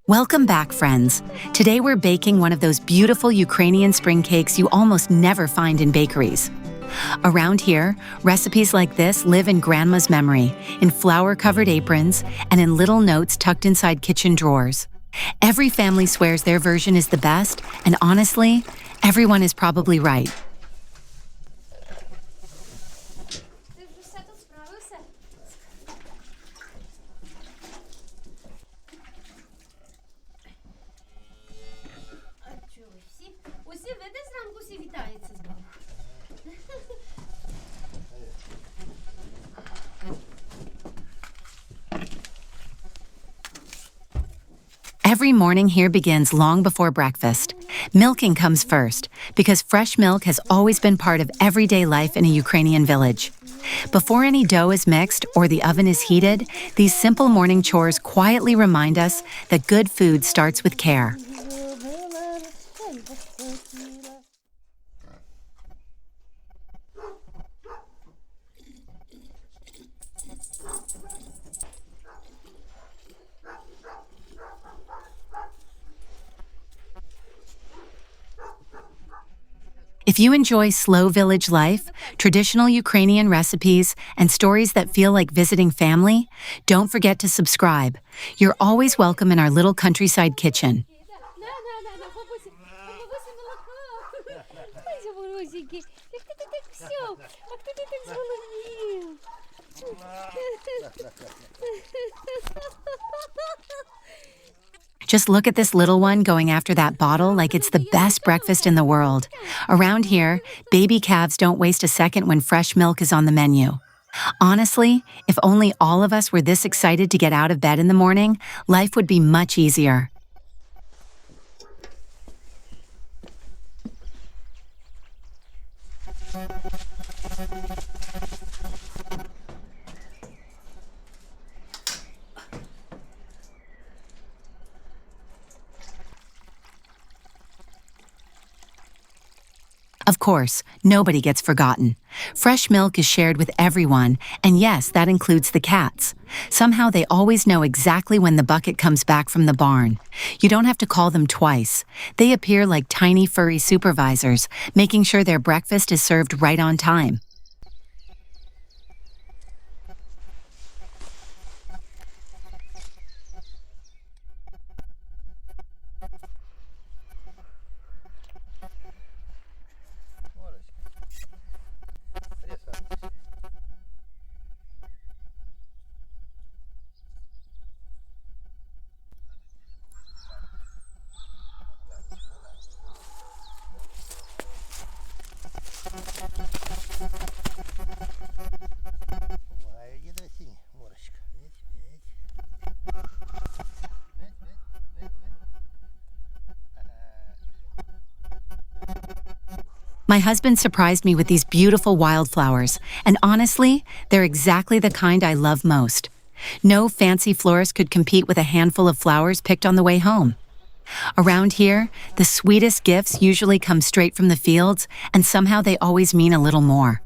Welcome back, friends. Today we're baking one of those beautiful Ukrainian spring cakes you almost never find in bakeries. Around here, recipes like this live in Grandma's memory, in flour-covered aprons, and in little notes tucked inside kitchen drawers. Every family swears their version is the best, and honestly, everyone is probably right. Every morning here begins long before breakfast. Milking comes first, because fresh milk has always been part of everyday life in a Ukrainian village. Before any dough is mixed or the oven is heated, these simple morning chores quietly remind us that good food starts with care. If you enjoy slow village life, traditional Ukrainian recipes, and stories that feel like visiting family, don't forget to subscribe. You're always welcome in our little countryside kitchen. Just look at this little one going after that bottle like it's the best breakfast in the world. Around here, baby calves don't waste a second when fresh milk is on the menu. Honestly, if only all of us were this excited to get out of bed in the morning, life would be much easier. Of course, nobody gets forgotten. Fresh milk is shared with everyone, and yes, that includes the cats. Somehow they always know exactly when the bucket comes back from the barn. You don't have to call them twice. They appear like tiny furry supervisors, making sure their breakfast is served right on time. My husband surprised me with these beautiful wildflowers, and honestly, they're exactly the kind I love most. No fancy florist could compete with a handful of flowers picked on the way home. Around here, the sweetest gifts usually come straight from the fields, and somehow they always mean a little more.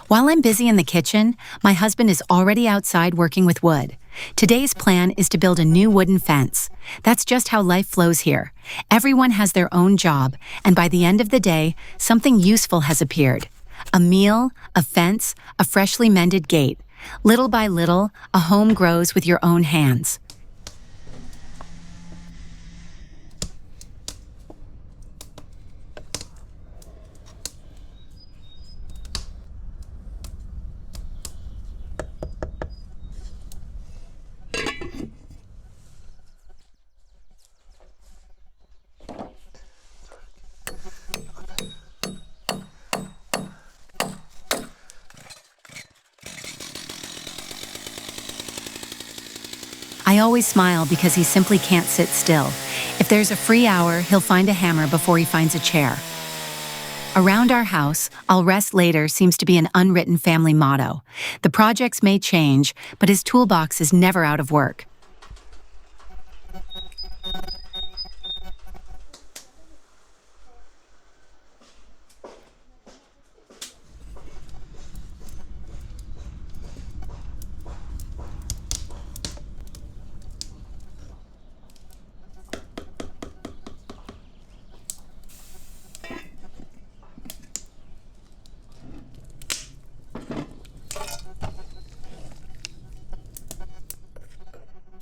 While I'm busy in the kitchen, my husband is already outside working with wood. Today's plan is to build a new wooden fence. That's just how life flows here. Everyone has their own job, and by the end of the day, something useful has appeared. A meal, a fence, a freshly mended gate. Little by little, a home grows with your own hands. I always smile because he simply can't sit still. If there's a free hour, he'll find a hammer before he finds a chair. Around our house, "I'll rest later" seems to be an unwritten family motto. The projects may change, but his toolbox is never out of work.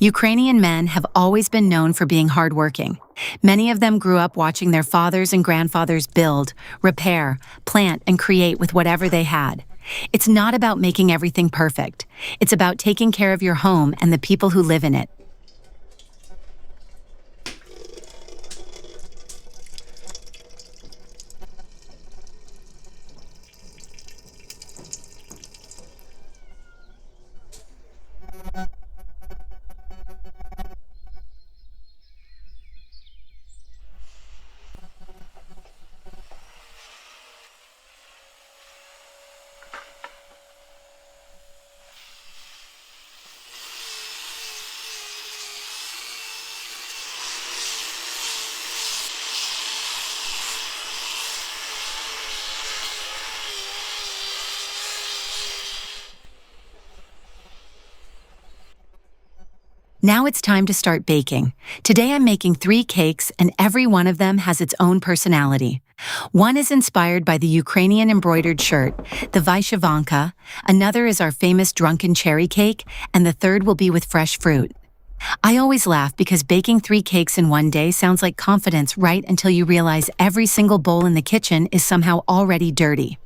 Ukrainian men have always been known for being hardworking. Many of them grew up watching their fathers and grandfathers build, repair, plant, and create with whatever they had. It's not about making everything perfect. It's about taking care of your home and the people who live in it. Now it's time to start baking. Today I'm making 3 cakes, and every one of them has its own personality. One is inspired by the Ukrainian embroidered shirt, the Vyshyvanka, another is our famous drunken cherry cake, and the third will be with fresh fruit. I always laugh because baking 3 cakes in one day sounds like confidence right until you realize every single bowl in the kitchen is somehow already dirty.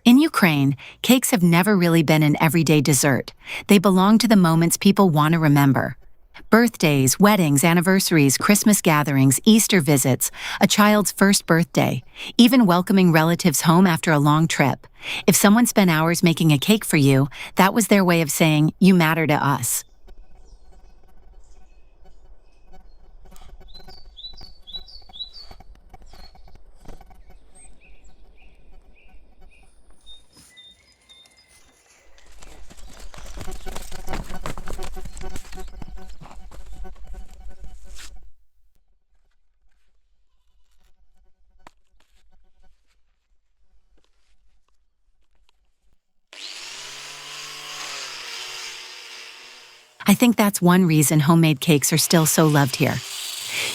In Ukraine, cakes have never really been an everyday dessert. They belong to the moments people want to remember. Birthdays, weddings, anniversaries, Christmas gatherings, Easter visits, a child's first birthday, even welcoming relatives home after a long trip. If someone spent hours making a cake for you, that was their way of saying, "You matter to us." I think that's one reason homemade cakes are still so loved here.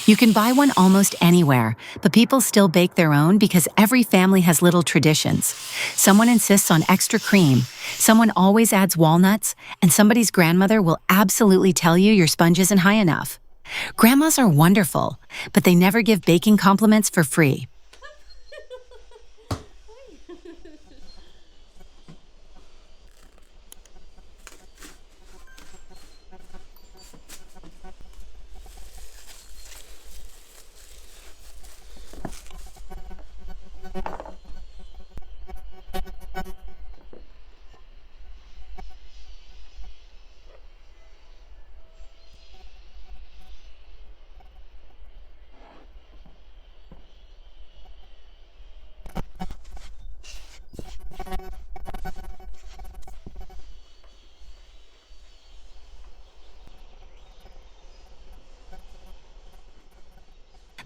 You can buy one almost anywhere, but people still bake their own because every family has little traditions. Someone insists on extra cream, someone always adds walnuts, and somebody's grandmother will absolutely tell you your sponge isn't high enough. Grandmas are wonderful, but they never give baking compliments for free.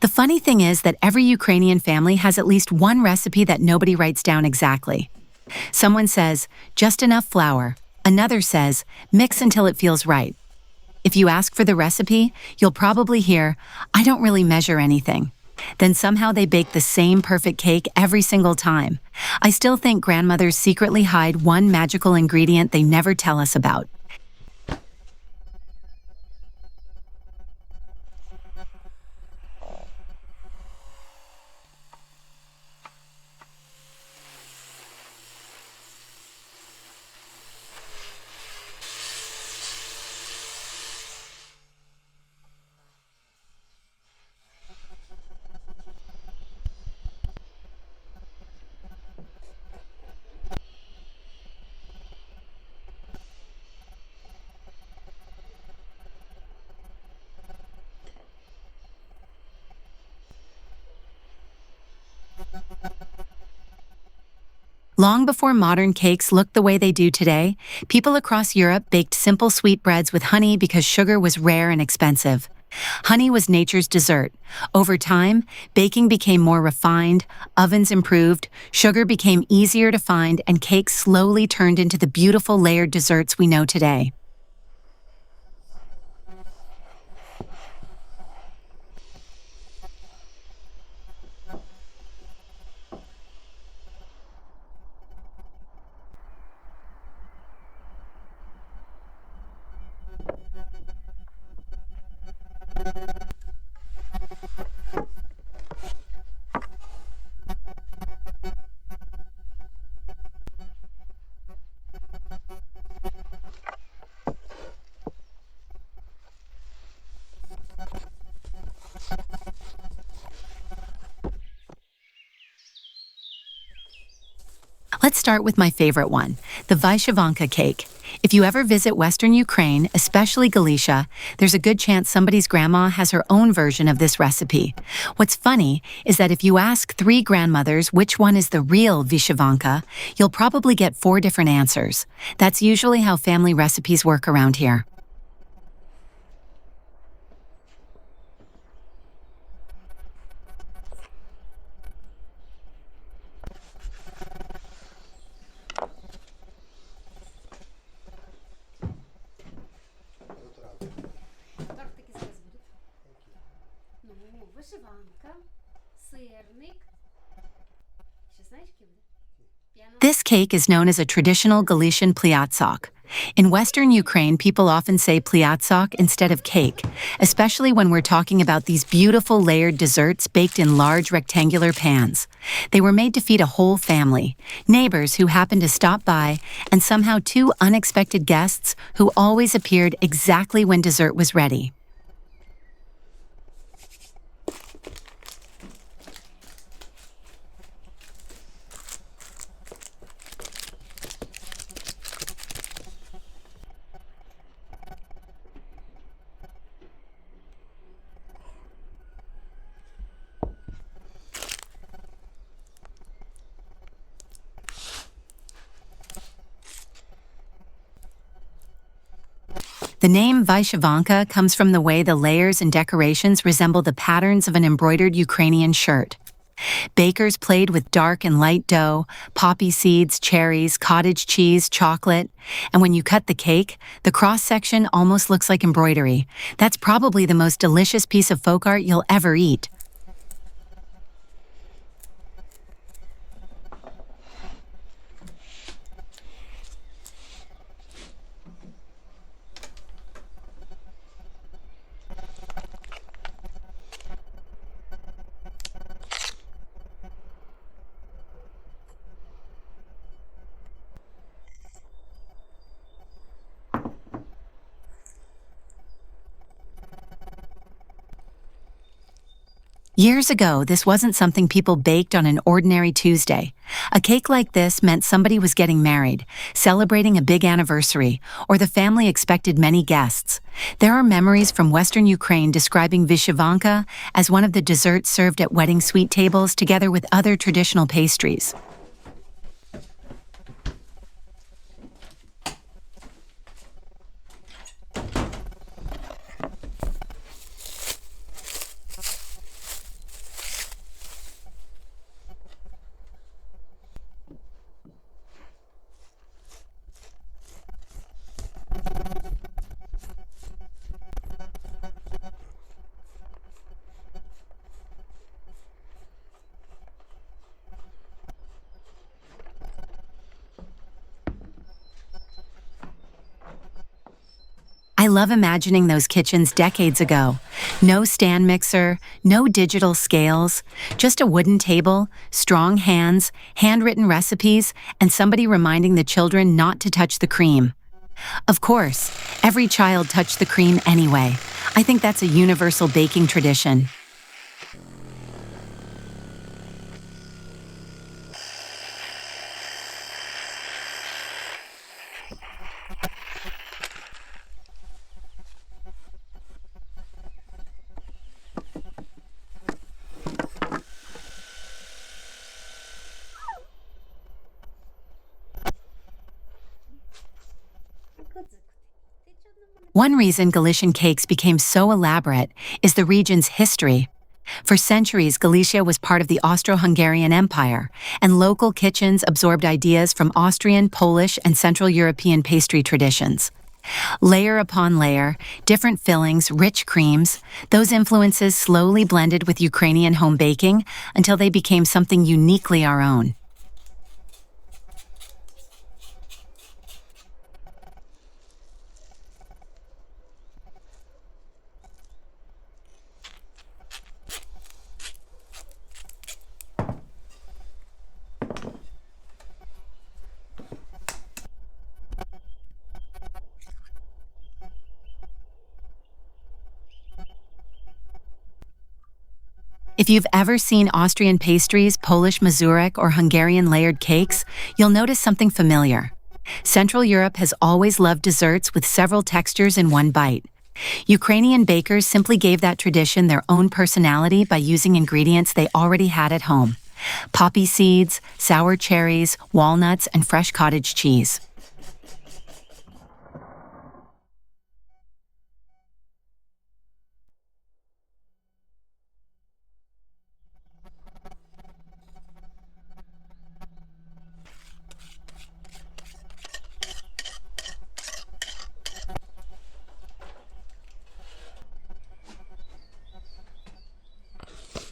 The funny thing is that every Ukrainian family has at least one recipe that nobody writes down exactly. Someone says, "Just enough flour." Another says, "Mix until it feels right." If you ask for the recipe, you'll probably hear, "I don't really measure anything." Then somehow they bake the same perfect cake every single time. I still think grandmothers secretly hide one magical ingredient they never tell us about. Long before modern cakes looked the way they do today, people across Europe baked simple sweetbreads with honey because sugar was rare and expensive. Honey was nature's dessert. Over time, baking became more refined, ovens improved, sugar became easier to find, and cakes slowly turned into the beautiful layered desserts we know today. Let's start with my favorite one, the Vyshyvanka cake. If you ever visit Western Ukraine, especially Galicia, there's a good chance somebody's grandma has her own version of this recipe. What's funny is that if you ask 3 grandmothers which one is the real Vyshyvanka, you'll probably get 4 different answers. That's usually how family recipes work around here. This cake is known as a traditional Galician pliatzok. In Western Ukraine, people often say pliatzok instead of cake, especially when we're talking about these beautiful layered desserts baked in large rectangular pans. They were made to feed a whole family, neighbors who happened to stop by, and somehow 2 unexpected guests who always appeared exactly when dessert was ready. The name Vyshyvanka comes from the way the layers and decorations resemble the patterns of an embroidered Ukrainian shirt. Bakers played with dark and light dough, poppy seeds, cherries, cottage cheese, chocolate, and when you cut the cake, the cross-section almost looks like embroidery. That's probably the most delicious piece of folk art you'll ever eat. Years ago, this wasn't something people baked on an ordinary Tuesday. A cake like this meant somebody was getting married, celebrating a big anniversary, or the family expected many guests. There are memories from Western Ukraine describing Vyshyvanka as one of the desserts served at wedding suite tables together with other traditional pastries. I love imagining those kitchens decades ago. No stand mixer, no digital scales, just a wooden table, strong hands, handwritten recipes, and somebody reminding the children not to touch the cream. Of course, every child touched the cream anyway. I think that's a universal baking tradition. One reason Galician cakes became so elaborate is the region's history. For centuries, Galicia was part of the Austro-Hungarian Empire, and local kitchens absorbed ideas from Austrian, Polish, and Central European pastry traditions. Layer upon layer, different fillings, rich creams, those influences slowly blended with Ukrainian home baking until they became something uniquely our own. If you've ever seen Austrian pastries, Polish mazurek, or Hungarian layered cakes, you'll notice something familiar. Central Europe has always loved desserts with several textures in one bite. Ukrainian bakers simply gave that tradition their own personality by using ingredients they already had at home: poppy seeds, sour cherries, walnuts, and fresh cottage cheese.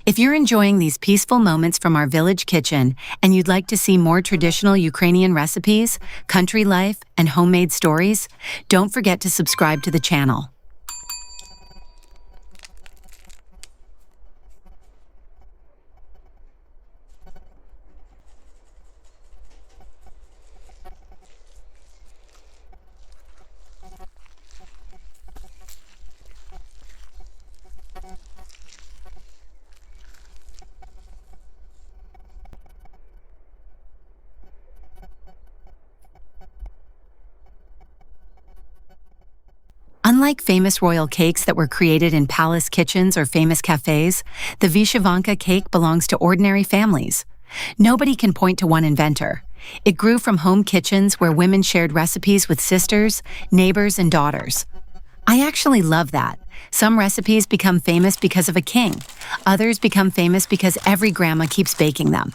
If you're enjoying these peaceful moments from our village kitchen and you'd like to see more traditional Ukrainian recipes, country life, and homemade stories, don't forget to subscribe to the channel. Unlike famous royal cakes that were created in palace kitchens or famous cafes, the Vyshyvanka cake belongs to ordinary families. Nobody can point to one inventor. It grew from home kitchens where women shared recipes with sisters, neighbors, and daughters. I actually love that. Some recipes become famous because of a king. Others become famous because every grandma keeps baking them.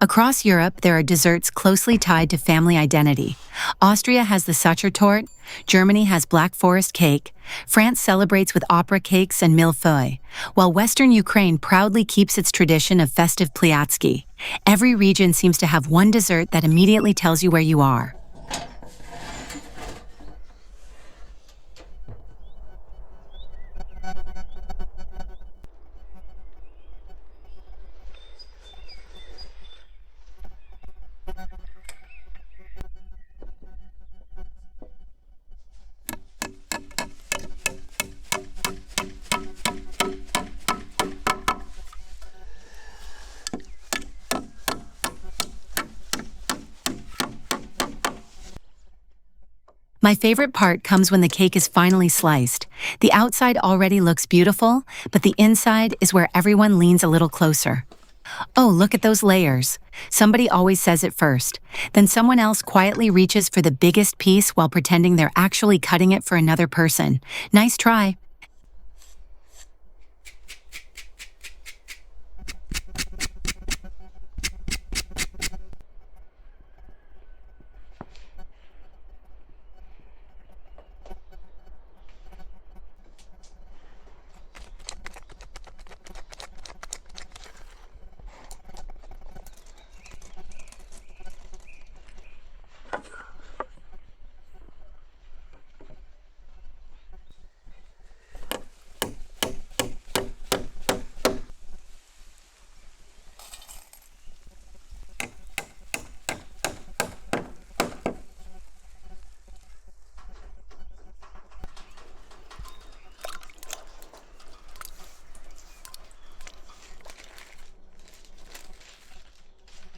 Across Europe, there are desserts closely tied to family identity. Austria has the Sachertorte, Germany has Black Forest cake, France celebrates with opera cakes and millefeuille, while Western Ukraine proudly keeps its tradition of festive pliatsky. Every region seems to have one dessert that immediately tells you where you are. My favorite part comes when the cake is finally sliced. The outside already looks beautiful, but the inside is where everyone leans a little closer. Oh, look at those layers. Somebody always says it first. Then someone else quietly reaches for the biggest piece while pretending they're actually cutting it for another person. Nice try.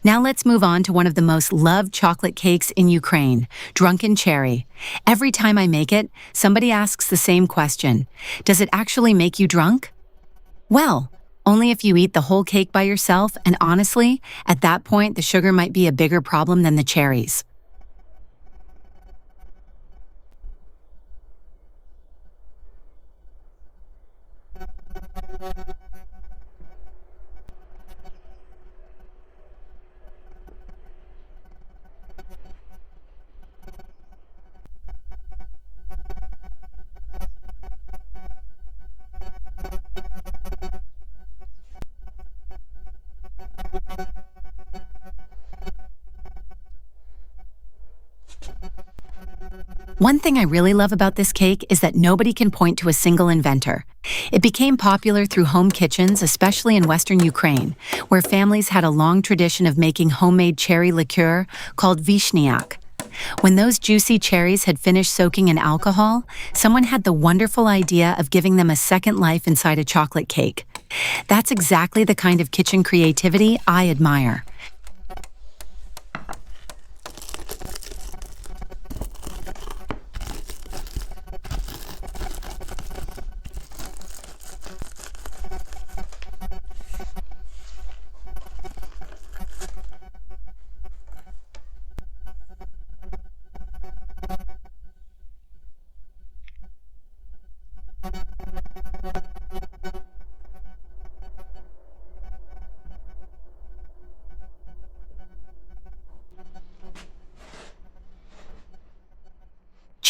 Now let's move on to one of the most loved chocolate cakes in Ukraine, drunken cherry. Every time I make it, somebody asks the same question. Does it actually make you drunk? Well, only if you eat the whole cake by yourself, and honestly, at that point the sugar might be a bigger problem than the cherries. One thing I really love about this cake is that nobody can point to a single inventor. It became popular through home kitchens, especially in Western Ukraine, where families had a long tradition of making homemade cherry liqueur called vishniak. When those juicy cherries had finished soaking in alcohol, someone had the wonderful idea of giving them a second life inside a chocolate cake. That's exactly the kind of kitchen creativity I admire.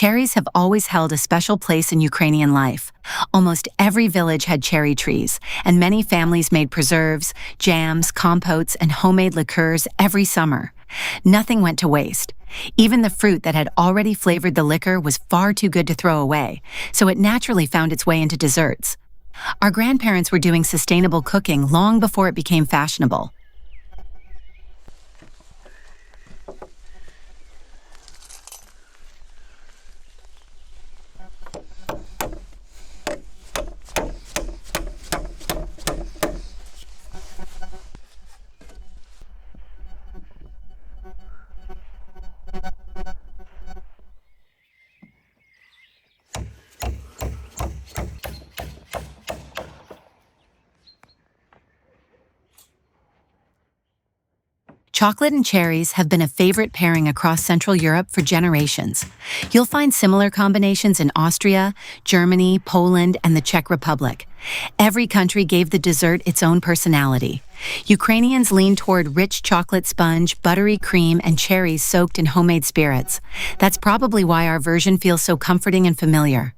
Cherries have always held a special place in Ukrainian life. Almost every village had cherry trees, and many families made preserves, jams, compotes, and homemade liqueurs every summer. Nothing went to waste. Even the fruit that had already flavored the liquor was far too good to throw away, so it naturally found its way into desserts. Our grandparents were doing sustainable cooking long before it became fashionable. Chocolate and cherries have been a favorite pairing across Central Europe for generations. You'll find similar combinations in Austria, Germany, Poland, and the Czech Republic. Every country gave the dessert its own personality. Ukrainians lean toward rich chocolate sponge, buttery cream, and cherries soaked in homemade spirits. That's probably why our version feels so comforting and familiar.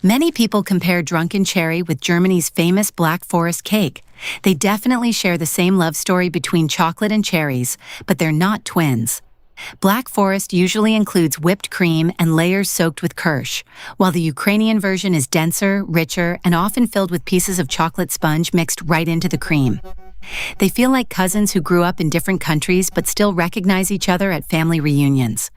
Many people compare drunken cherry with Germany's famous Black Forest cake. They definitely share the same love story between chocolate and cherries, but they're not twins. Black Forest usually includes whipped cream and layers soaked with kirsch, while the Ukrainian version is denser, richer, and often filled with pieces of chocolate sponge mixed right into the cream. They feel like cousins who grew up in different countries but still recognize each other at family reunions.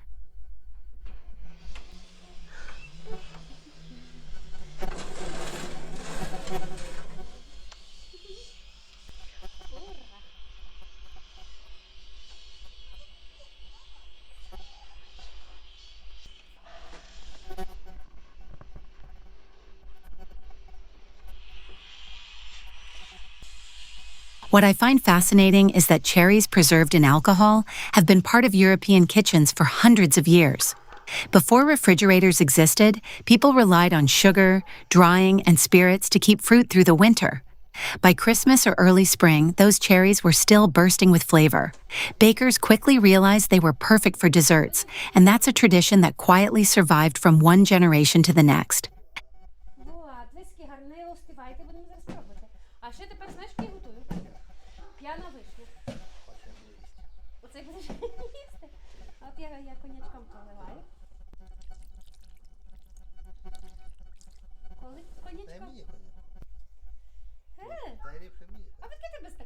What I find fascinating is that cherries preserved in alcohol have been part of European kitchens for hundreds of years. Before refrigerators existed, people relied on sugar, drying, and spirits to keep fruit through the winter. By Christmas or early spring, those cherries were still bursting with flavor. Bakers quickly realized they were perfect for desserts, and that's a tradition that quietly survived from one generation to the next.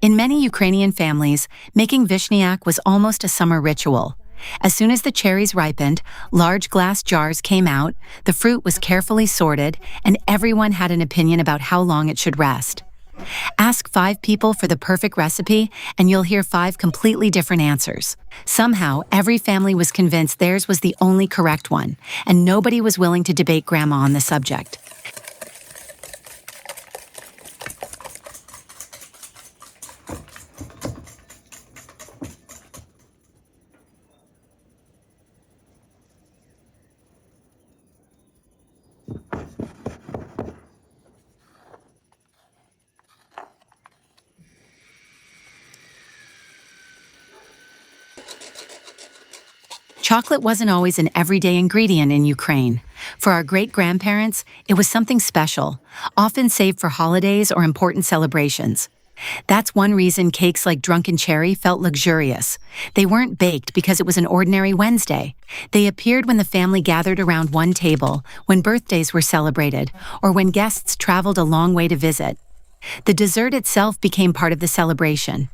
In many Ukrainian families, making vishniak was almost a summer ritual. As soon as the cherries ripened, large glass jars came out, the fruit was carefully sorted, and everyone had an opinion about how long it should rest. Ask 5 people for the perfect recipe, and you'll hear 5 completely different answers. Somehow, every family was convinced theirs was the only correct one, and nobody was willing to debate Grandma on the subject. Chocolate wasn't always an everyday ingredient in Ukraine. For our great-grandparents, it was something special, often saved for holidays or important celebrations. That's one reason cakes like Drunken Cherry felt luxurious. They weren't baked because it was an ordinary Wednesday. They appeared when the family gathered around one table, when birthdays were celebrated, or when guests traveled a long way to visit. The dessert itself became part of the celebration.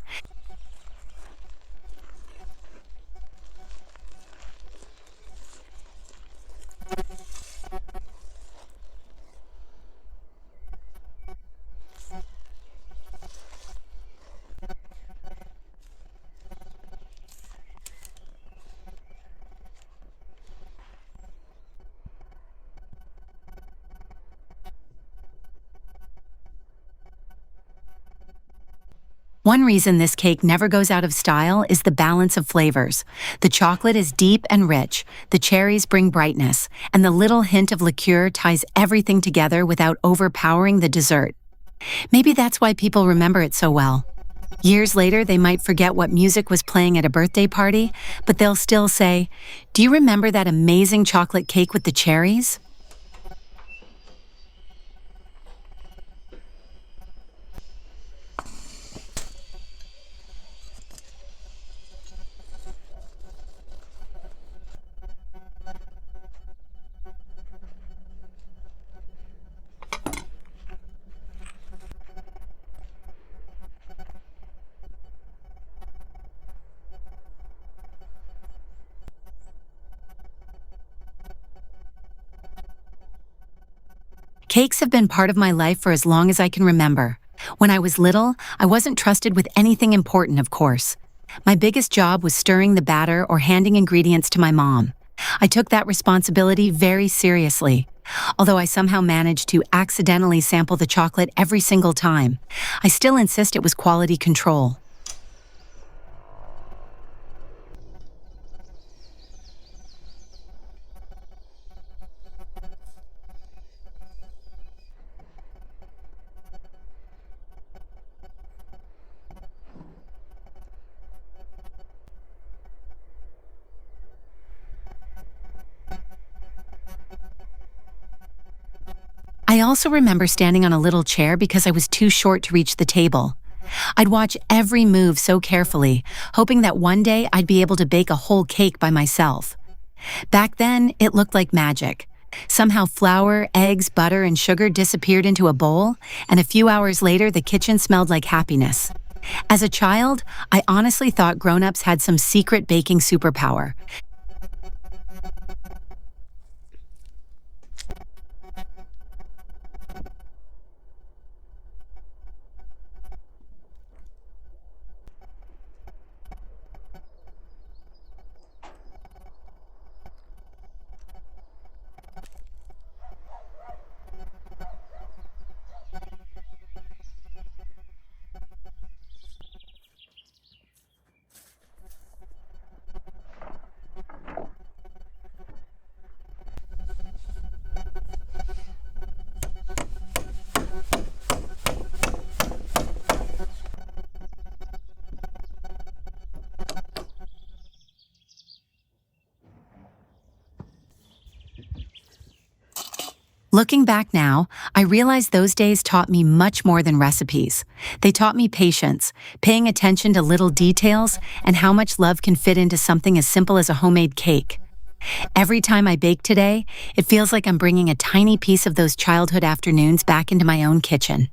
One reason this cake never goes out of style is the balance of flavors. The chocolate is deep and rich, the cherries bring brightness, and the little hint of liqueur ties everything together without overpowering the dessert. Maybe that's why people remember it so well. Years later, they might forget what music was playing at a birthday party, but they'll still say, "Do you remember that amazing chocolate cake with the cherries?" Cakes have been part of my life for as long as I can remember. When I was little, I wasn't trusted with anything important, of course. My biggest job was stirring the batter or handing ingredients to my mom. I took that responsibility very seriously. Although I somehow managed to accidentally sample the chocolate every single time, I still insist it was quality control. I also remember standing on a little chair because I was too short to reach the table. I'd watch every move so carefully, hoping that one day I'd be able to bake a whole cake by myself. Back then, it looked like magic. Somehow flour, eggs, butter, and sugar disappeared into a bowl, and a few hours later the kitchen smelled like happiness. As a child, I honestly thought grown-ups had some secret baking superpower. Looking back now, I realize those days taught me much more than recipes. They taught me patience, paying attention to little details, and how much love can fit into something as simple as a homemade cake. Every time I bake today, it feels like I'm bringing a tiny piece of those childhood afternoons back into my own kitchen.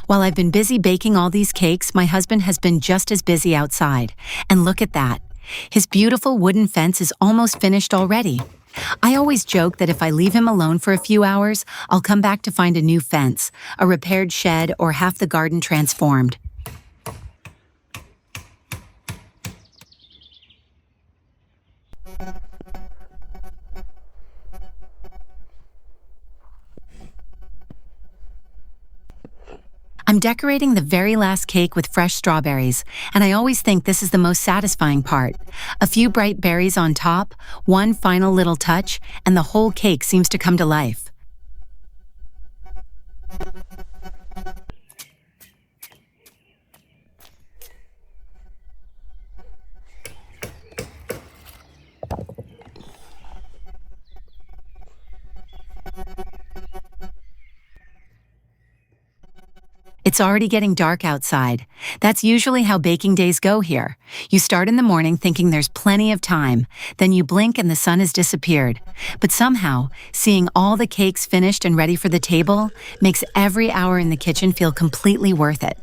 While I've been busy baking all these cakes, my husband has been just as busy outside. And look at that. His beautiful wooden fence is almost finished already. I always joke that if I leave him alone for a few hours, I'll come back to find a new fence, a repaired shed, or half the garden transformed. I'm decorating the very last cake with fresh strawberries, and I always think this is the most satisfying part. A few bright berries on top, one final little touch, and the whole cake seems to come to life. It's already getting dark outside. That's usually how baking days go here. You start in the morning thinking there's plenty of time, then you blink and the sun has disappeared. But somehow, seeing all the cakes finished and ready for the table makes every hour in the kitchen feel completely worth it.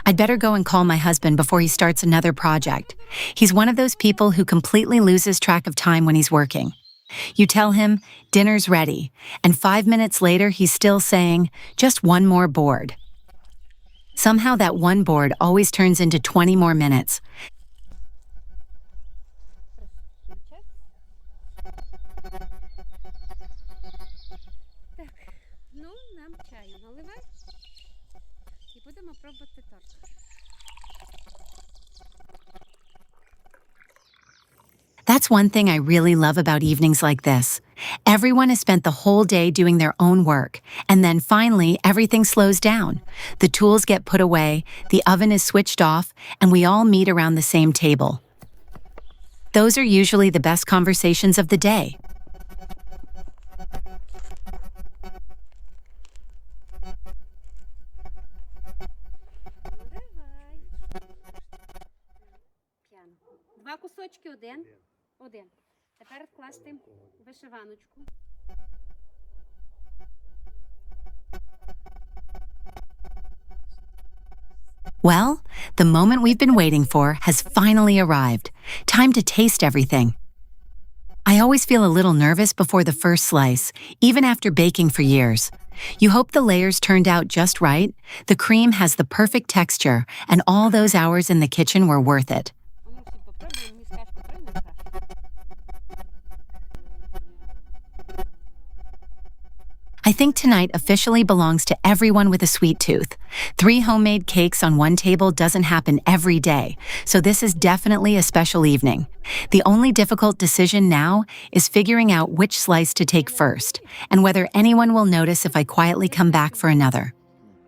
I'd better go and call my husband before he starts another project. He's one of those people who completely loses track of time when he's working. You tell him, dinner's ready, and 5 minutes later he's still saying, just one more board. Somehow that one board always turns into 20 more minutes. Ну, нам чаю наливай і будемо пробувати торт. That's one thing I really love about evenings like this. Everyone has spent the whole day doing their own work, and then finally everything slows down. The tools get put away, the oven is switched off, and we all meet around the same table. Those are usually the best conversations of the day. Наливай. П'яно. Два кусочки, один. Один. Тепер вкласти вишиваночку. Well, the moment we've been waiting for has finally arrived. Time to taste everything. I always feel a little nervous before the first slice, even after baking for years. You hope the layers turned out just right, the cream has the perfect texture, and all those hours in the kitchen were worth it. Ну, всі попробуємо, мискашку правильно кашу. I think tonight officially belongs to everyone with a sweet tooth. 3 homemade cakes on one table doesn't happen every day, so this is definitely a special evening. The only difficult decision now is figuring out which slice to take first, and whether anyone will notice if I quietly come back for another.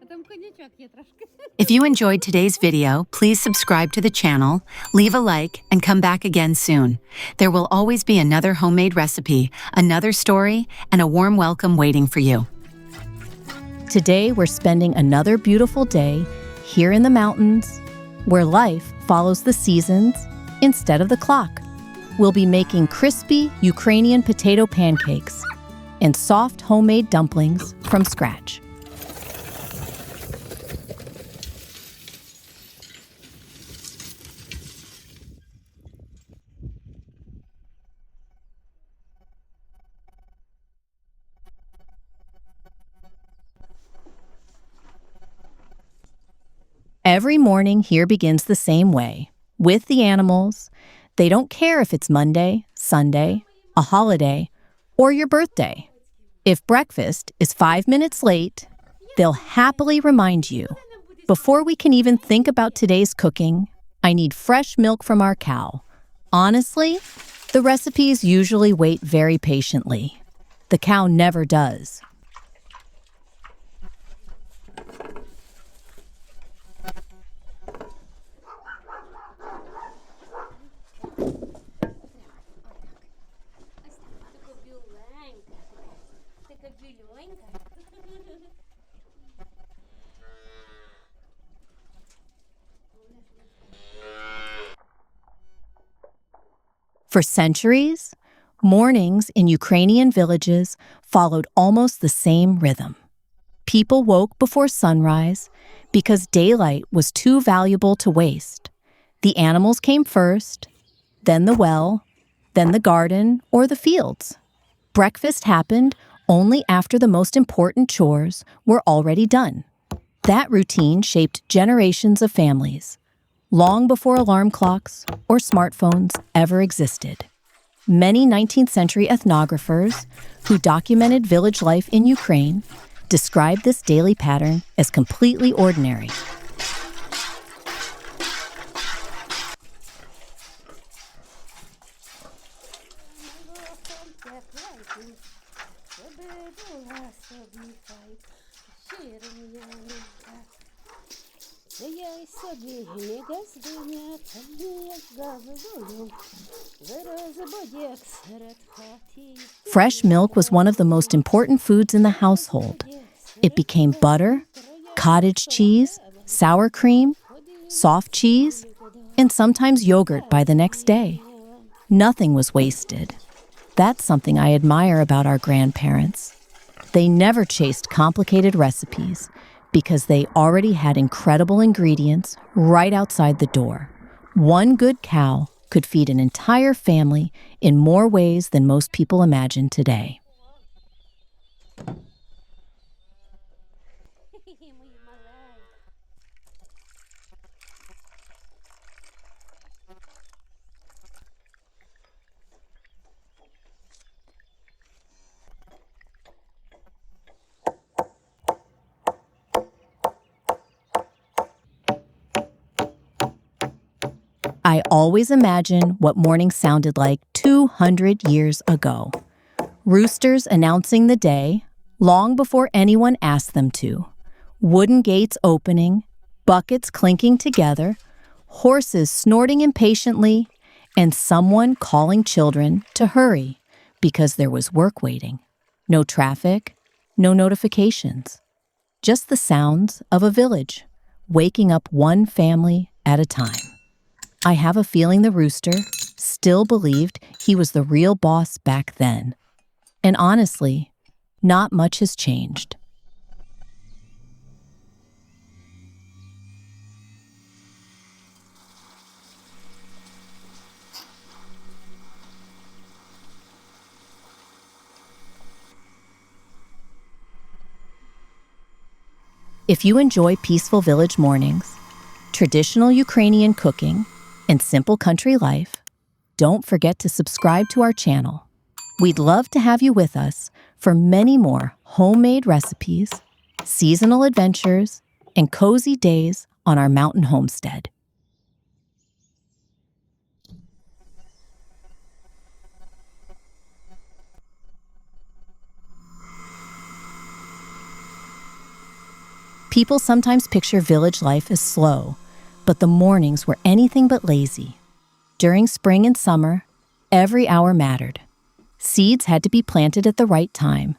А там коньячок є трошки. If you enjoyed today's video, please subscribe to the channel, leave a like, and come back again soon. There will always be another homemade recipe, another story, and a warm welcome waiting for you. Today, we're spending another beautiful day here in the mountains, where life follows the seasons instead of the clock. We'll be making crispy Ukrainian potato pancakes and soft homemade dumplings from scratch. Every morning here begins the same way, with the animals. They don't care if it's Monday, Sunday, a holiday, or your birthday. If breakfast is 5 minutes late, they'll happily remind you. Before we can even think about today's cooking, I need fresh milk from our cow. Honestly, the recipes usually wait very patiently. The cow never does. Така біленька. Така біленька. For centuries, mornings in Ukrainian villages followed almost the same rhythm. People woke before sunrise because daylight was too valuable to waste. The animals came first, then the well, then the garden or the fields. Breakfast happened only after the most important chores were already done. That routine shaped generations of families, long before alarm clocks or smartphones ever existed. Many 19th century ethnographers who documented village life in Ukraine described this daily pattern as completely ordinary. Fresh milk was one of the most important foods in the household. It became butter, cottage cheese, sour cream, soft cheese, and sometimes yogurt by the next day. Nothing was wasted. That's something I admire about our grandparents. They never chased complicated recipes because they already had incredible ingredients right outside the door. One good cow could feed an entire family in more ways than most people imagine today. I always imagine what morning sounded like 200 years ago. Roosters announcing the day long before anyone asked them to. Wooden gates opening, buckets clinking together, horses snorting impatiently, and someone calling children to hurry because there was work waiting. No traffic, no notifications. Just the sounds of a village, waking up one family at a time. I have a feeling the rooster still believed he was the real boss back then. And honestly, not much has changed. If you enjoy peaceful village mornings, traditional Ukrainian cooking, and simple country life, don't forget to subscribe to our channel. We'd love to have you with us for many more homemade recipes, seasonal adventures, and cozy days on our mountain homestead. People sometimes picture village life as slow, but the mornings were anything but lazy. During spring and summer, every hour mattered. Seeds had to be planted at the right time,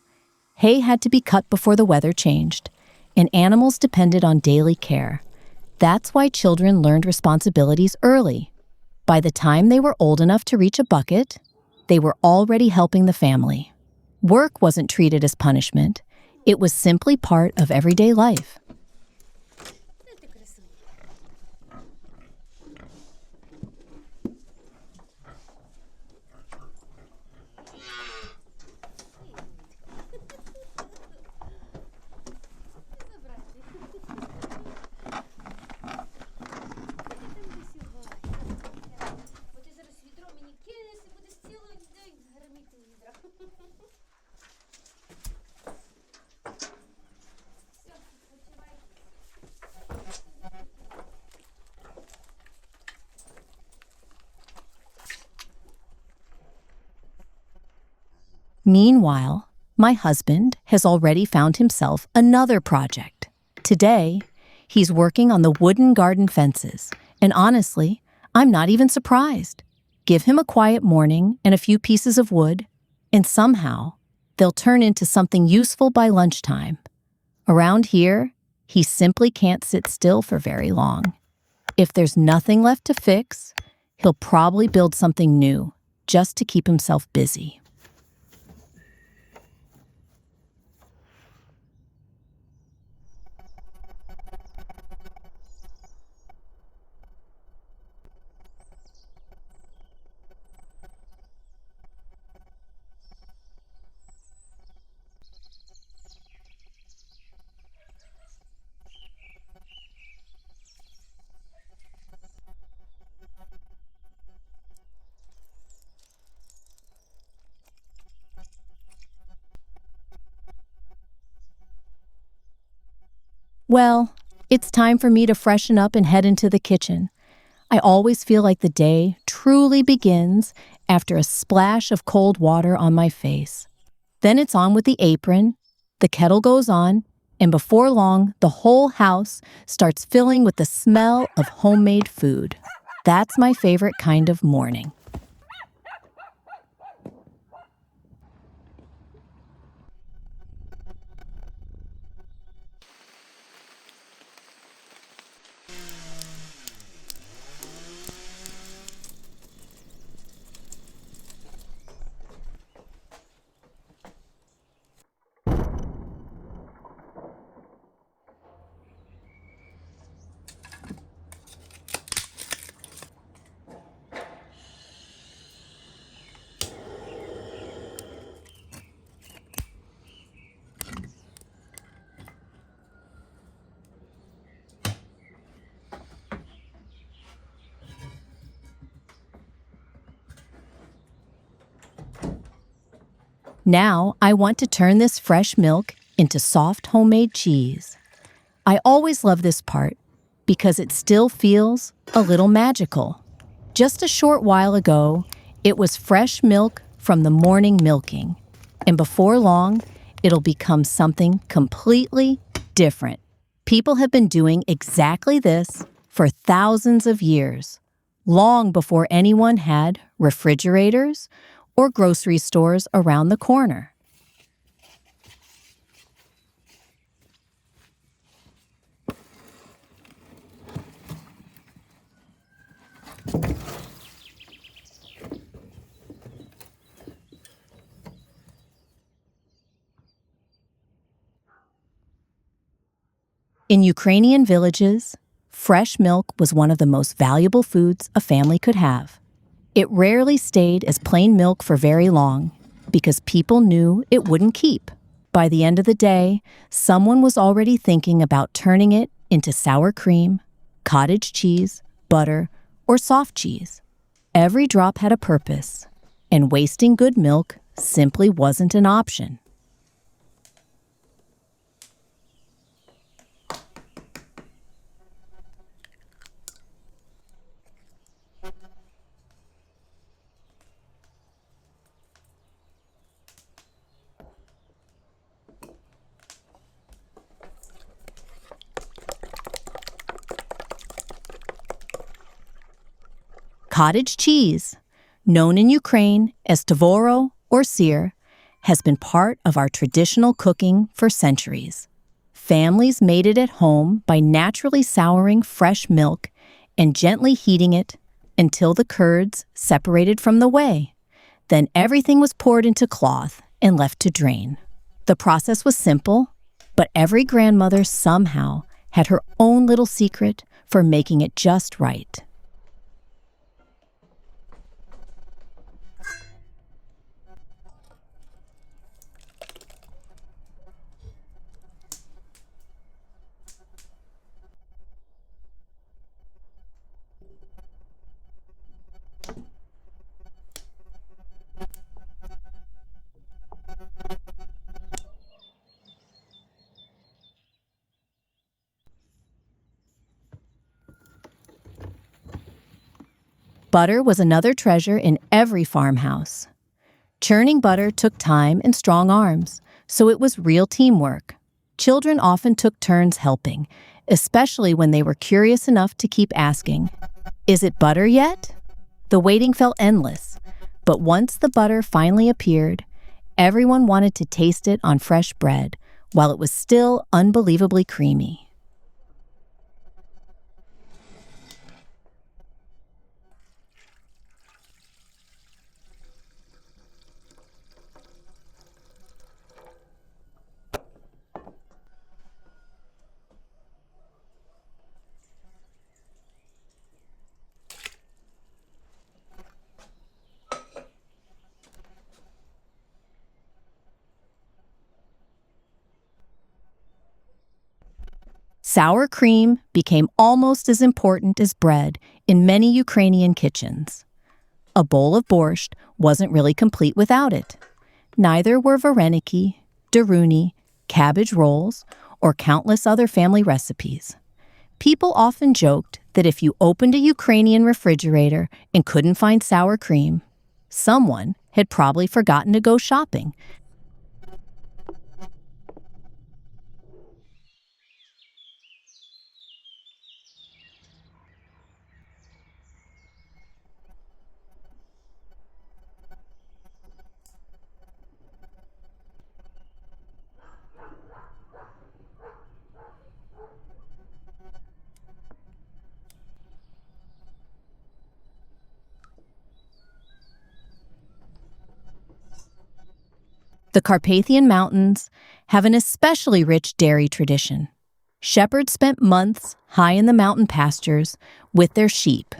hay had to be cut before the weather changed, and animals depended on daily care. That's why children learned responsibilities early. By the time they were old enough to reach a bucket, they were already helping the family. Work wasn't treated as punishment. It was simply part of everyday life. Meanwhile, my husband has already found himself another project. Today, he's working on the wooden garden fences, and honestly, I'm not even surprised. Give him a quiet morning and a few pieces of wood, and somehow, they'll turn into something useful by lunchtime. Around here, he simply can't sit still for very long. If there's nothing left to fix, he'll probably build something new just to keep himself busy. Well, it's time for me to freshen up and head into the kitchen. I always feel like the day truly begins after a splash of cold water on my face. Then it's on with the apron, the kettle goes on, and before long, the whole house starts filling with the smell of homemade food. That's my favorite kind of morning. Now I want to turn this fresh milk into soft homemade cheese. I always love this part because it still feels a little magical. Just a short while ago, it was fresh milk from the morning milking, and before long, it'll become something completely different. People have been doing exactly this for thousands of years, long before anyone had refrigerators or grocery stores around the corner. In Ukrainian villages, fresh milk was one of the most valuable foods a family could have. It rarely stayed as plain milk for very long because people knew it wouldn't keep. By the end of the day, someone was already thinking about turning it into sour cream, cottage cheese, butter, or soft cheese. Every drop had a purpose, and wasting good milk simply wasn't an option. Cottage cheese, known in Ukraine as tvoro or syr, has been part of our traditional cooking for centuries. Families made it at home by naturally souring fresh milk and gently heating it until the curds separated from the whey. Then everything was poured into cloth and left to drain. The process was simple, but every grandmother somehow had her own little secret for making it just right. Butter was another treasure in every farmhouse. Churning butter took time and strong arms, so it was real teamwork. Children often took turns helping, especially when they were curious enough to keep asking, "Is it butter yet?" The waiting felt endless, but once the butter finally appeared, everyone wanted to taste it on fresh bread while it was still unbelievably creamy. Sour cream became almost as important as bread in many Ukrainian kitchens. A bowl of borscht wasn't really complete without it. Neither were vareniki, daruni, cabbage rolls, or countless other family recipes. People often joked that if you opened a Ukrainian refrigerator and couldn't find sour cream, someone had probably forgotten to go shopping. The Carpathian Mountains have an especially rich dairy tradition. Shepherds spent months high in the mountain pastures with their sheep,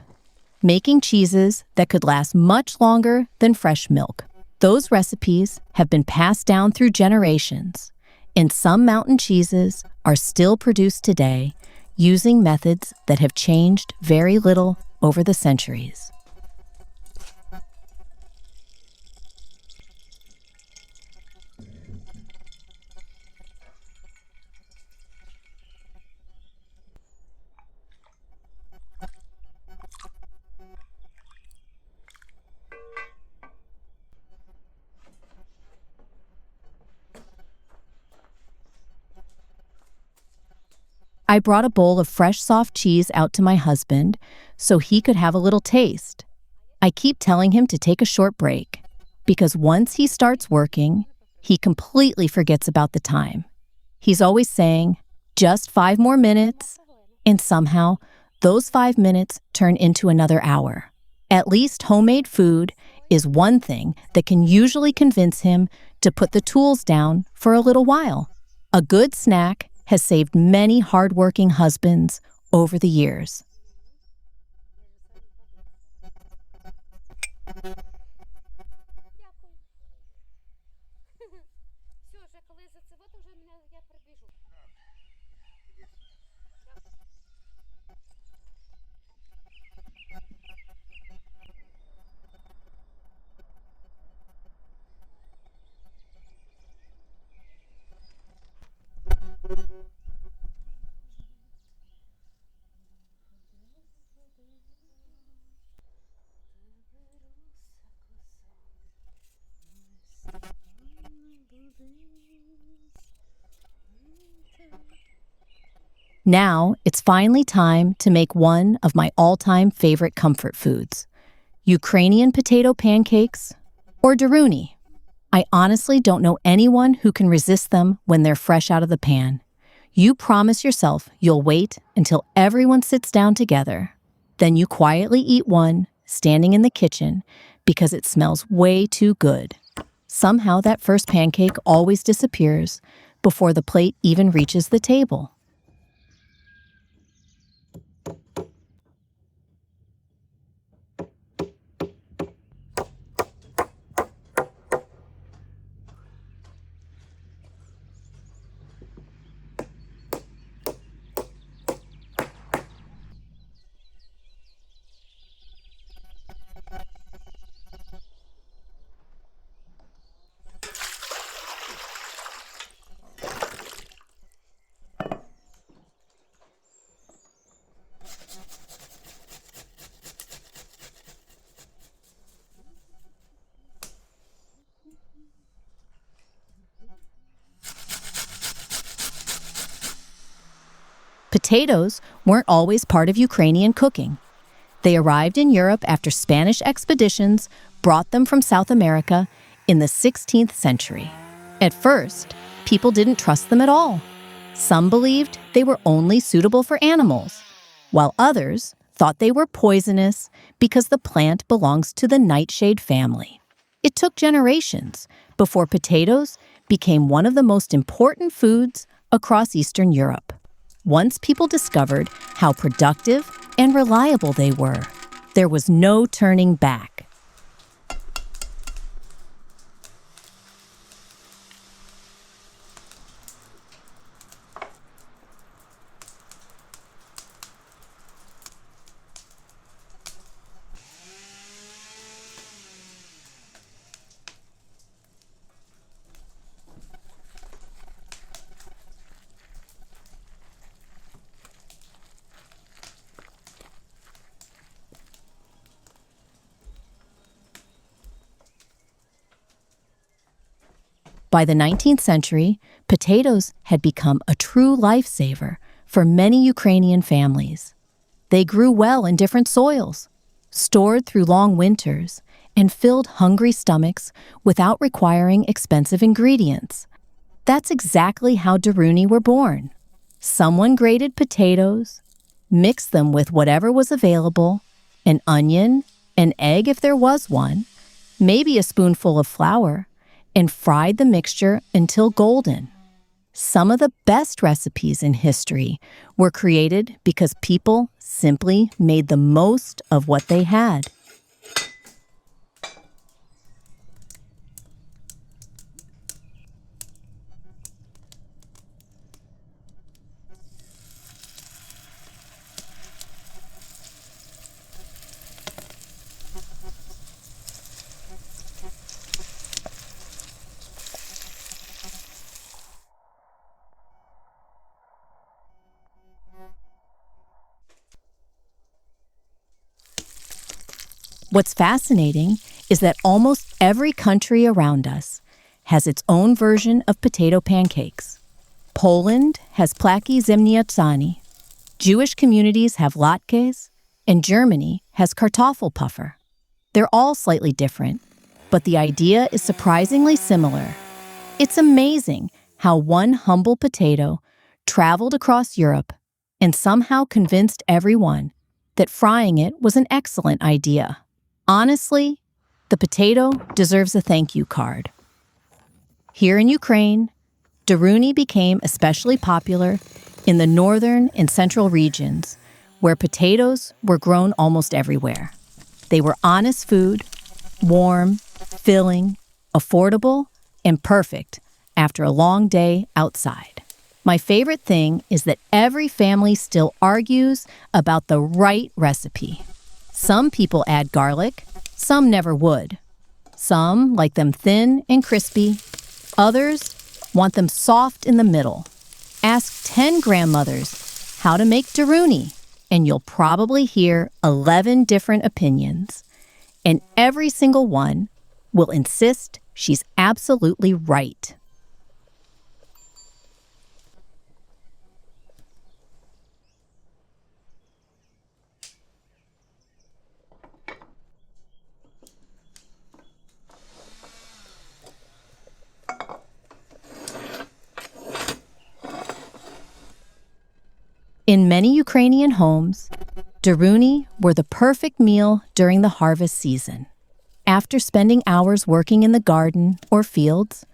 making cheeses that could last much longer than fresh milk. Those recipes have been passed down through generations, and some mountain cheeses are still produced today using methods that have changed very little over the centuries. I brought a bowl of fresh, soft cheese out to my husband so he could have a little taste. I keep telling him to take a short break because once he starts working, he completely forgets about the time. He's always saying, "Just 5 more minutes," and somehow those 5 minutes turn into another hour. At least homemade food is one thing that can usually convince him to put the tools down for a little while. A good snack has saved many hardworking husbands over the years. Now, it's finally time to make one of my all-time favorite comfort foods, Ukrainian potato pancakes, or daruni. I honestly don't know anyone who can resist them when they're fresh out of the pan. You promise yourself you'll wait until everyone sits down together. Then you quietly eat one, standing in the kitchen, because it smells way too good. Somehow that first pancake always disappears before the plate even reaches the table. Potatoes weren't always part of Ukrainian cooking. They arrived in Europe after Spanish expeditions brought them from South America in the 16th century. At first, people didn't trust them at all. Some believed they were only suitable for animals, while others thought they were poisonous because the plant belongs to the nightshade family. It took generations before potatoes became one of the most important foods across Eastern Europe. Once people discovered how productive and reliable they were, there was no turning back. By the 19th century, potatoes had become a true lifesaver for many Ukrainian families. They grew well in different soils, stored through long winters, and filled hungry stomachs without requiring expensive ingredients. That's exactly how daruni were born. Someone grated potatoes, mixed them with whatever was available, an onion, an egg if there was one, maybe a spoonful of flour, and fried the mixture until golden. Some of the best recipes in history were created because people simply made the most of what they had. What's fascinating is that almost every country around us has its own version of potato pancakes. Poland has plaki ziemniaczane, Jewish communities have latkes, and Germany has kartoffelpuffer. They're all slightly different, but the idea is surprisingly similar. It's amazing how one humble potato traveled across Europe and somehow convinced everyone that frying it was an excellent idea. Honestly, the potato deserves a thank you card. Here in Ukraine, daruni became especially popular in the northern and central regions, where potatoes were grown almost everywhere. They were honest food, warm, filling, affordable, and perfect after a long day outside. My favorite thing is that every family still argues about the right recipe. Some people add garlic, some never would. Some like them thin and crispy. Others want them soft in the middle. Ask 10 grandmothers how to make daruni, and you'll probably hear 11 different opinions. And every single one will insist she's absolutely right. In many Ukrainian homes, daruni were the perfect meal during the harvest season. After spending hours working in the garden or fields,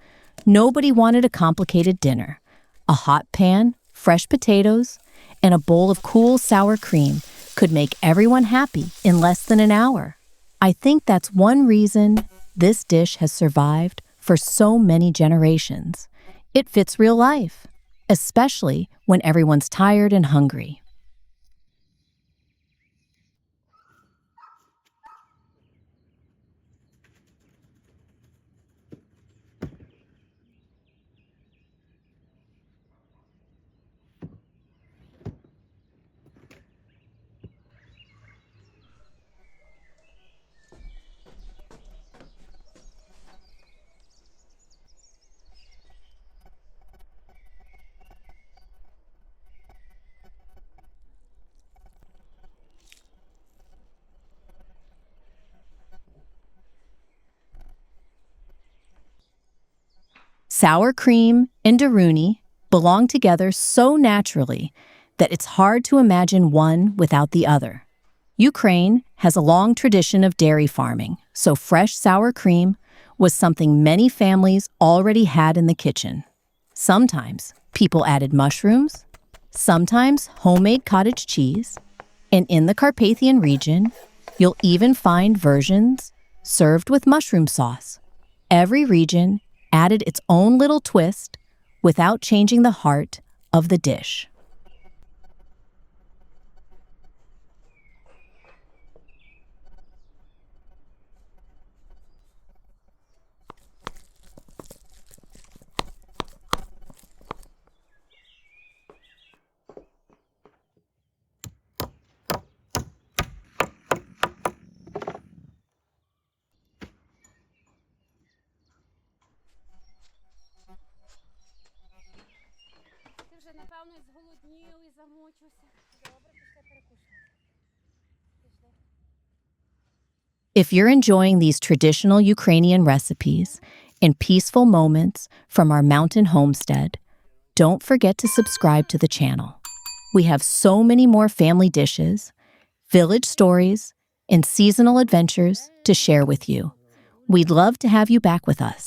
nobody wanted a complicated dinner. A hot pan, fresh potatoes, and a bowl of cool sour cream could make everyone happy in less than an hour. I think that's one reason this dish has survived for so many generations. It fits real life, especially when everyone's tired and hungry. Sour cream and daruni belong together so naturally that it's hard to imagine one without the other. Ukraine has a long tradition of dairy farming, so fresh sour cream was something many families already had in the kitchen. Sometimes people added mushrooms, sometimes homemade cottage cheese, and in the Carpathian region, you'll even find versions served with mushroom sauce. Every region added its own little twist without changing the heart of the dish. Ти вже, напевно, зголоднів і замучився. Добре, пішли перекушати. Пішли. If you're enjoying these traditional Ukrainian recipes and peaceful moments from our mountain homestead, don't forget to subscribe to the channel. We have so many more family dishes, village stories, and seasonal adventures to share with you. We'd love to have you back with us.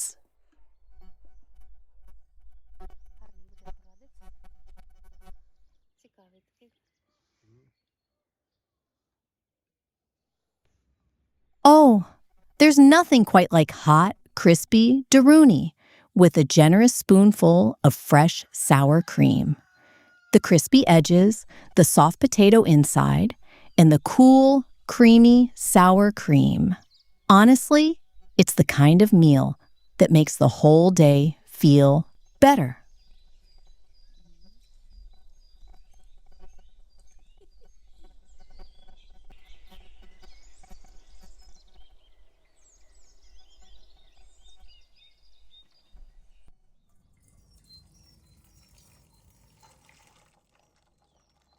Цікавий такий. Oh, there's nothing quite like hot, crispy daruni with a generous spoonful of fresh sour cream. The crispy edges, the soft potato inside, and the cool, creamy sour cream. Honestly, it's the kind of meal that makes the whole day feel better.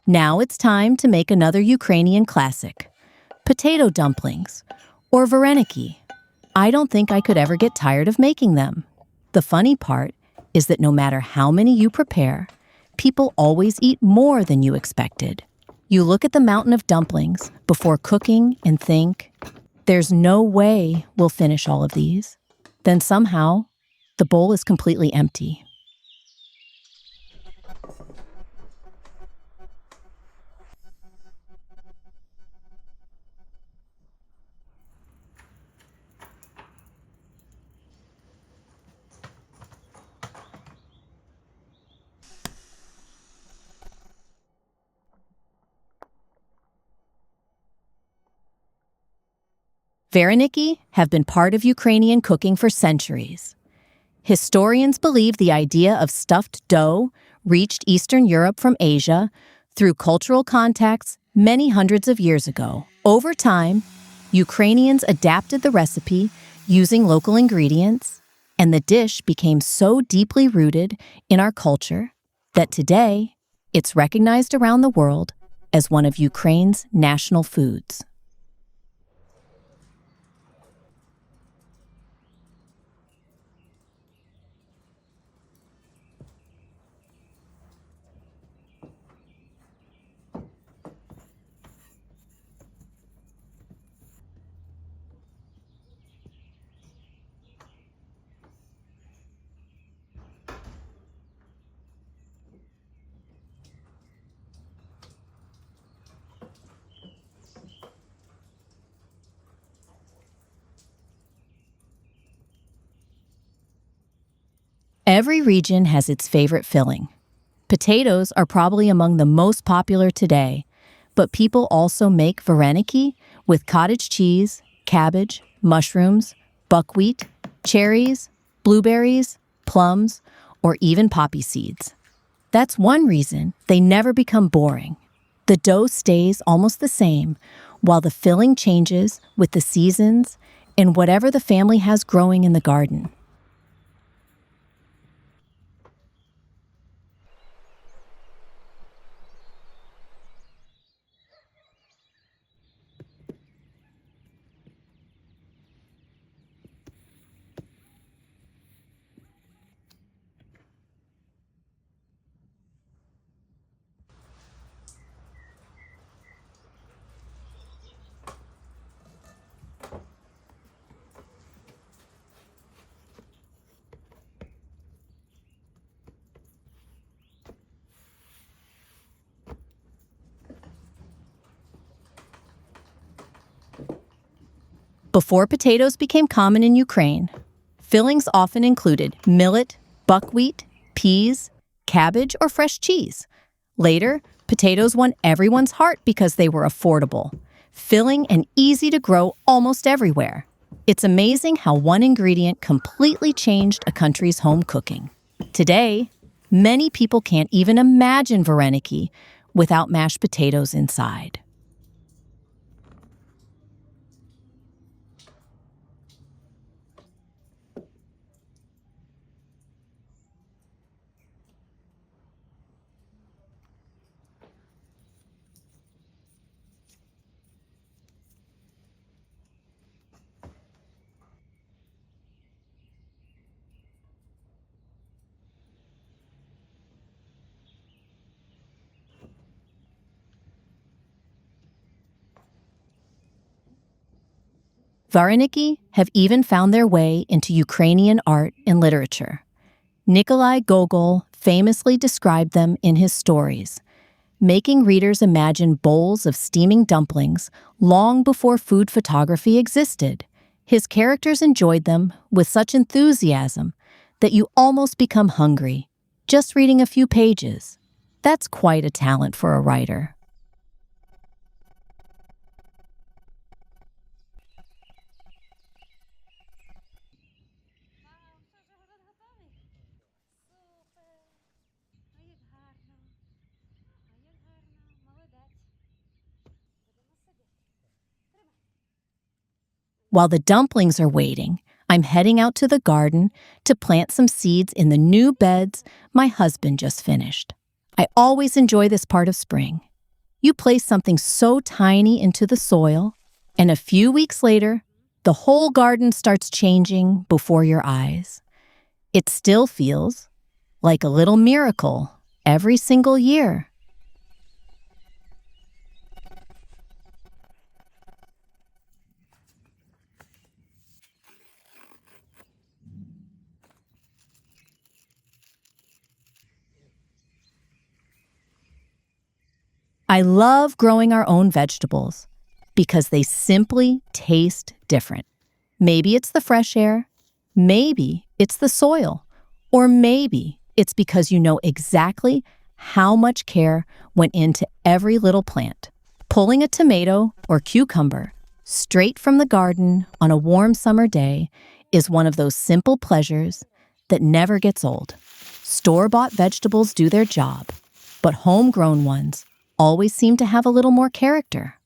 Now it's time to make another Ukrainian classic, potato dumplings, or vareniki. I don't think I could ever get tired of making them. The funny part is that no matter how many you prepare, people always eat more than you expected. You look at the mountain of dumplings before cooking and think, there's no way we'll finish all of these. Then somehow, the bowl is completely empty. Vareniki have been part of Ukrainian cooking for centuries. Historians believe the idea of stuffed dough reached Eastern Europe from Asia through cultural contacts many hundreds of years ago. Over time, Ukrainians adapted the recipe using local ingredients, and the dish became so deeply rooted in our culture that today it's recognized around the world as one of Ukraine's national foods. Every region has its favorite filling. Potatoes are probably among the most popular today, but people also make vareniki with cottage cheese, cabbage, mushrooms, buckwheat, cherries, blueberries, plums, or even poppy seeds. That's one reason they never become boring. The dough stays almost the same, while the filling changes with the seasons and whatever the family has growing in the garden. Before potatoes became common in Ukraine, fillings often included millet, buckwheat, peas, cabbage, or fresh cheese. Later, potatoes won everyone's heart because they were affordable, filling and easy to grow almost everywhere. It's amazing how one ingredient completely changed a country's home cooking. Today, many people can't even imagine vareniki without mashed potatoes inside. Vareniki have even found their way into Ukrainian art and literature. Nikolai Gogol famously described them in his stories, making readers imagine bowls of steaming dumplings long before food photography existed. His characters enjoyed them with such enthusiasm that you almost become hungry just reading a few pages. That's quite a talent for a writer. Вау, що ж город готовий? Супер! А як гарно! А як гарно! Молодець! Будемо сидіти. Тримай. While the dumplings are waiting, I'm heading out to the garden to plant some seeds in the new beds my husband just finished. I always enjoy this part of spring. You place something so tiny into the soil, and a few weeks later, the whole garden starts changing before your eyes. It still feels like a little miracle every single year. I love growing our own vegetables because they simply taste different. Maybe it's the fresh air, maybe it's the soil, or maybe it's because you know exactly how much care went into every little plant. Pulling a tomato or cucumber straight from the garden on a warm summer day is one of those simple pleasures that never gets old. Store-bought vegetables do their job, but homegrown ones always seem to have a little more character.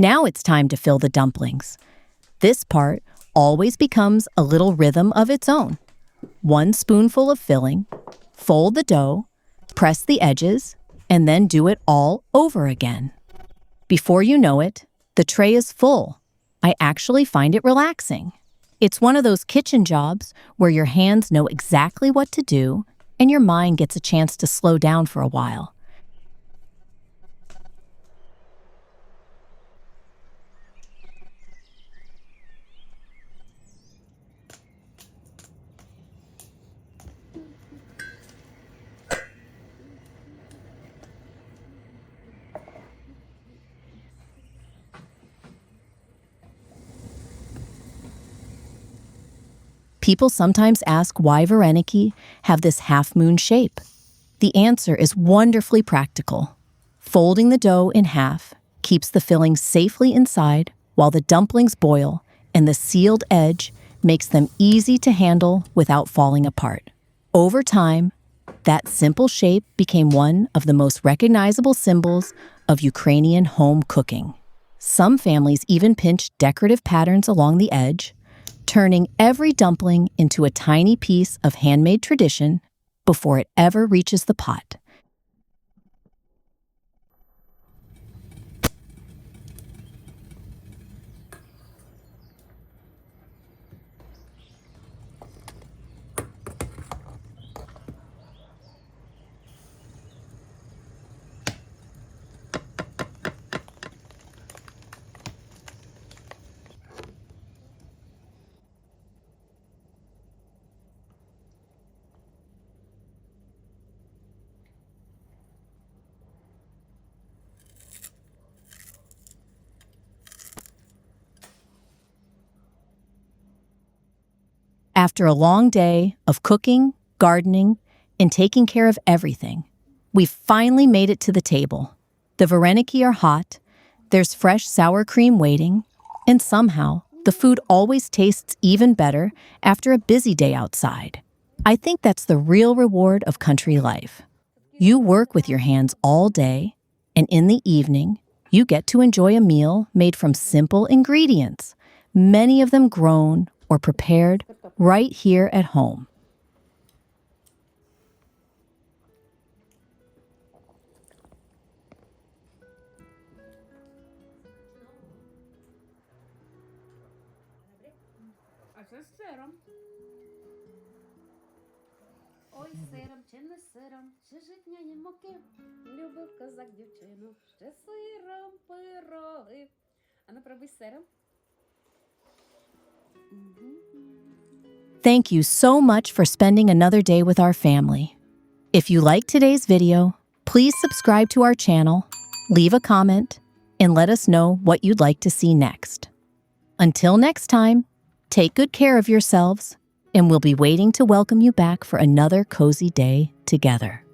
Now it's time to fill the dumplings. This part always becomes a little rhythm of its own. 1 spoonful of filling, fold the dough, press the edges, and then do it all over again. Before you know it, the tray is full. I actually find it relaxing. It's one of those kitchen jobs where your hands know exactly what to do and your mind gets a chance to slow down for a while. People sometimes ask why vareniki have this half-moon shape. The answer is wonderfully practical. Folding the dough in half keeps the filling safely inside while the dumplings boil, and the sealed edge makes them easy to handle without falling apart. Over time, that simple shape became one of the most recognizable symbols of Ukrainian home cooking. Some families even pinch decorative patterns along the edge, turning every dumpling into a tiny piece of handmade tradition before it ever reaches the pot. After a long day of cooking, gardening, and taking care of everything, we finally made it to the table. The vareniki are hot, there's fresh sour cream waiting, and somehow the food always tastes even better after a busy day outside. I think that's the real reward of country life. You work with your hands all day, and in the evening, you get to enjoy a meal made from simple ingredients, many of them grown or prepared right here at home. А це з сиром. Ой, сиром чи не сиром, чи житняні муки. Любив козак дівчину, ще сиром пироги. А ну пробуй з сиром. Thank you so much for spending another day with our family. If you liked today's video, please subscribe to our channel, leave a comment, and let us know what you'd like to see next. Until next time, take good care of yourselves, and we'll be waiting to welcome you back for another cozy day together.